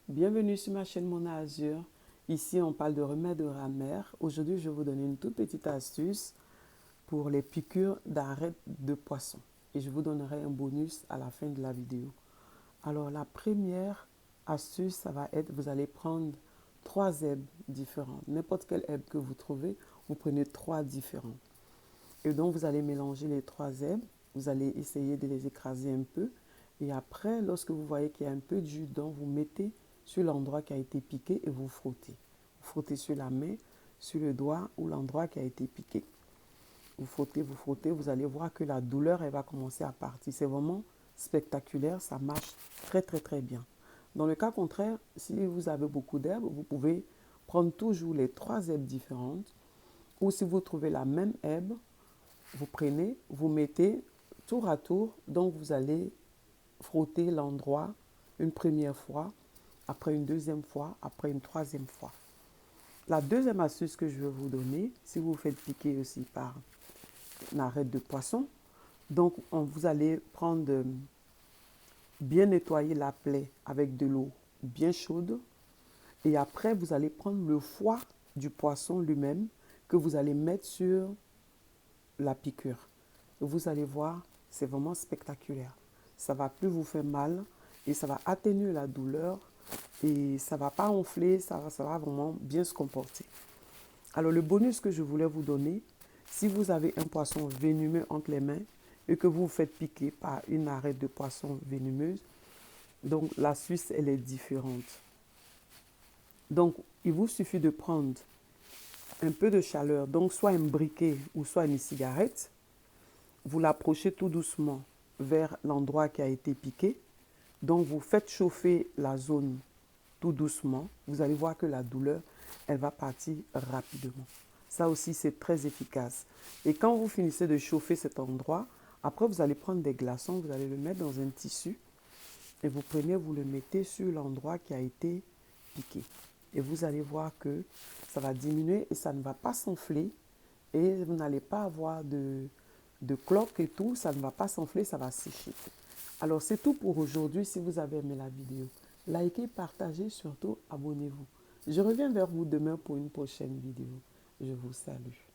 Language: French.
Bienvenue sur ma chaîne Mona Azur. Ici, on parle de remèdes de grammaire. Aujourd'hui, je vais vous donner une toute petite astuce pour les piqûres d'arêtes de poisson. Et je vous donnerai un bonus à la fin de la vidéo. Alors, la première astuce, ça va être, vous allez prendre 3 herbes différentes. N'importe quelle herbe que vous trouvez, vous prenez 3 différentes. Et donc, vous allez mélanger les 3 herbes. Vous allez essayer de les écraser un peu. Et après, lorsque vous voyez qu'il y a un peu de jus dedans, vous mettez sur l'endroit qui a été piqué et vous frottez. Vous frottez sur la main, sur le doigt ou l'endroit qui a été piqué. Vous frottez, vous allez voir que la douleur, elle va commencer à partir. C'est vraiment spectaculaire, ça marche très bien. Dans le cas contraire, si vous avez beaucoup d'herbes, vous pouvez prendre toujours les 3 herbes différentes. Ou si vous trouvez la même herbe, vous prenez, vous mettez tour à tour, donc vous allez frotter l'endroit une première fois, après une deuxième fois, après une troisième fois. La deuxième astuce que je vais vous donner, si vous vous faites piquer aussi par une arête de poisson, donc vous allez prendre, bien nettoyer la plaie avec de l'eau bien chaude et après vous allez prendre le foie du poisson lui-même que vous allez mettre sur la piqûre. Vous allez voir, c'est vraiment spectaculaire. Ça ne va plus vous faire mal et ça va atténuer la douleur et ça ne va pas enfler, ça va vraiment bien se comporter. Alors le bonus que je voulais vous donner, si vous avez un poisson venimeux entre les mains et que vous vous faites piquer par une arête de poisson venimeuse, donc l'astuce elle est différente. Donc il vous suffit de prendre un peu de chaleur, donc soit un briquet ou soit une cigarette, vous l'approchez tout doucement vers l'endroit qui a été piqué. Donc, vous faites chauffer la zone tout doucement. Vous allez voir que la douleur, elle va partir rapidement. Ça aussi, c'est très efficace. Et quand vous finissez de chauffer cet endroit, après, vous allez prendre des glaçons, vous allez le mettre dans un tissu et vous prenez, vous le mettez sur l'endroit qui a été piqué. Et vous allez voir que ça va diminuer et ça ne va pas s'enfler et vous n'allez pas avoir de cloques et tout, ça ne va pas s'enfler, ça va sécher. Alors c'est tout pour aujourd'hui. Si vous avez aimé la vidéo, likez, partagez, surtout abonnez-vous. Je reviens vers vous demain pour une prochaine vidéo. Je vous salue.